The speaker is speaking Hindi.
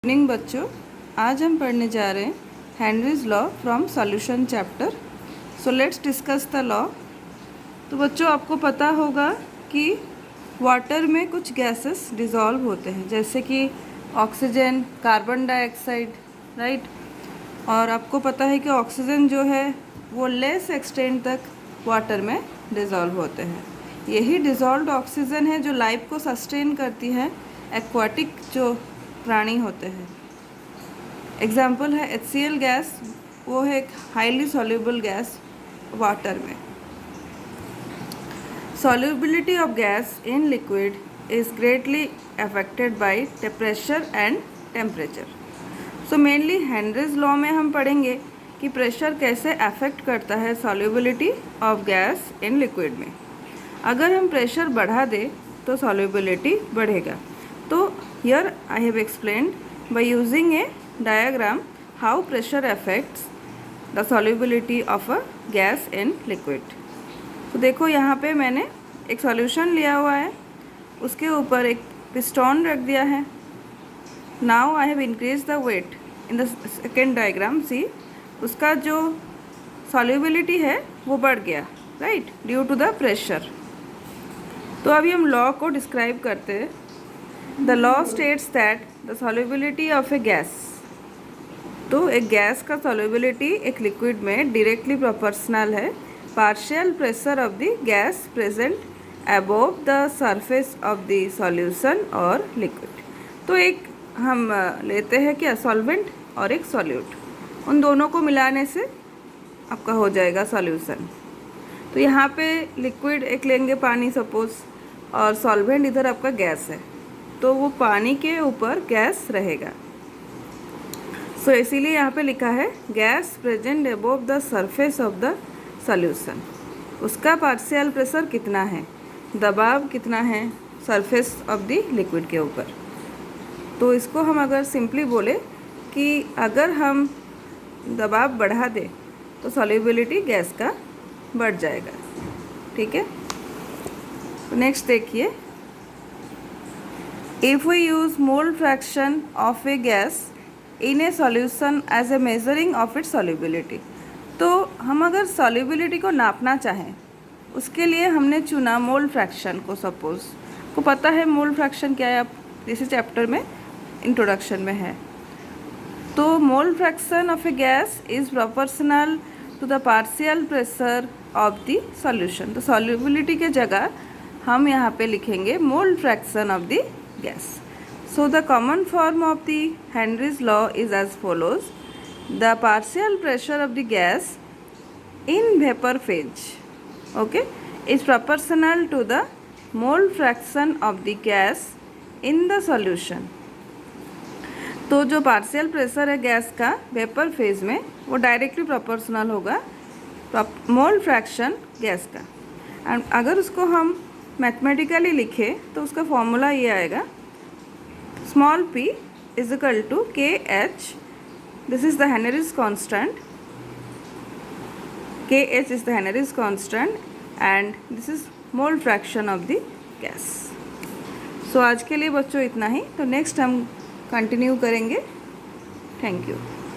इवनिंग बच्चों, आज हम पढ़ने जा रहे हैं Henry's law from solution chapter. So let's discuss the law. तो बच्चों, आपको पता होगा कि वाटर में कुछ गैसेस डिज़ोल्व होते हैं, जैसे कि ऑक्सीजन, कार्बन डाइऑक्साइड, राइट। और आपको पता है कि ऑक्सीजन जो है वो लेस एक्सटेंट तक वाटर में डिज़ोल्व होते हैं। यही डिज़ोल्व्ड ऑक्सीजन है जो लाइफ को सस्टेन करती है एक्वाटिक जो प्राणी होते हैं। एग्जाम्पल है HCl गैस, वो है एक हाईली सॉल्युबल गैस वाटर में। Solubility of gas in liquid is greatly affected by the pressure and temperature. So mainly Henry's law में हम पढ़ेंगे कि प्रेशर कैसे अफेक्ट करता है solubility of gas in liquid में। अगर हम प्रेशर बढ़ा दें तो सॉल्युबिलिटी बढ़ेगा। तो here I have explained by using a diagram how pressure affects the solubility of a gas in liquid। तो देखो, यहाँ पे मैंने एक सॉल्यूशन लिया हुआ है, उसके ऊपर एक पिस्टन रख दिया है। Now I have increased the weight in the second diagram। see, उसका जो solubility है वो बढ़ गया, right, due to the pressure। तो अभी हम लॉ को डिस्क्राइब करते हैं। The law states that the solubility of a gas, तो एक गैस का solubility एक लिक्विड में डायरेक्टली प्रोपोर्शनल है partial pressure of the gas present above the surface of the solution और लिक्विड। तो एक हम लेते हैं क्या, सॉल्वेंट और एक सॉल्यूट, उन दोनों को मिलाने से आपका हो जाएगा सॉल्यूशन। तो यहाँ पे लिक्विड एक लेंगे, पानी सपोज, और सॉल्वेंट इधर आपका गैस है, तो वो पानी के ऊपर गैस रहेगा। सो इसीलिए यहाँ पे लिखा है gas present above the surface of the solution. उसका पार्शियल प्रेशर कितना है, दबाव कितना है सरफेस ऑफ द लिक्विड के ऊपर। तो इसको हम अगर सिंपली बोले कि अगर हम दबाव बढ़ा दें तो सॉल्युबिलिटी गैस का बढ़ जाएगा, ठीक है। तो नेक्स्ट देखिए, if we use mole fraction of a gas in a solution as a measuring of its solubility। तो हम अगर solubility को नापना चाहें, उसके लिए हमने चुना मोल फ्रैक्शन को। सपोज को पता है मोल फ्रैक्शन क्या है, आप इसी चैप्टर में इंट्रोडक्शन में है। तो mole fraction of a gas is proportional to the partial pressure of the solution. तो सॉल्युबिलिटी के जगह हम यहाँ पे लिखेंगे mole fraction of the gas। So the common form of the Henry's law is as follows: the partial pressure of the gas in vapor phase, okay, is proportional to the mole fraction of the gas in the solution। तो जो पार्शियल प्रेशर है गैस का वेपर फेज में, वो डायरेक्टली प्रोपोर्शनल होगा मोल फ्रैक्शन गैस का। एंड अगर उसको हम मैथमेटिकली लिखे तो उसका फॉर्मूला ये आएगा, small p is equal to KH, this is the Henry's constant, KH is the Henry's constant and this is mole fraction of the gas. So आज के लिए बच्चों इतना ही। तो नेक्स्ट हम कंटिन्यू करेंगे। Thank you.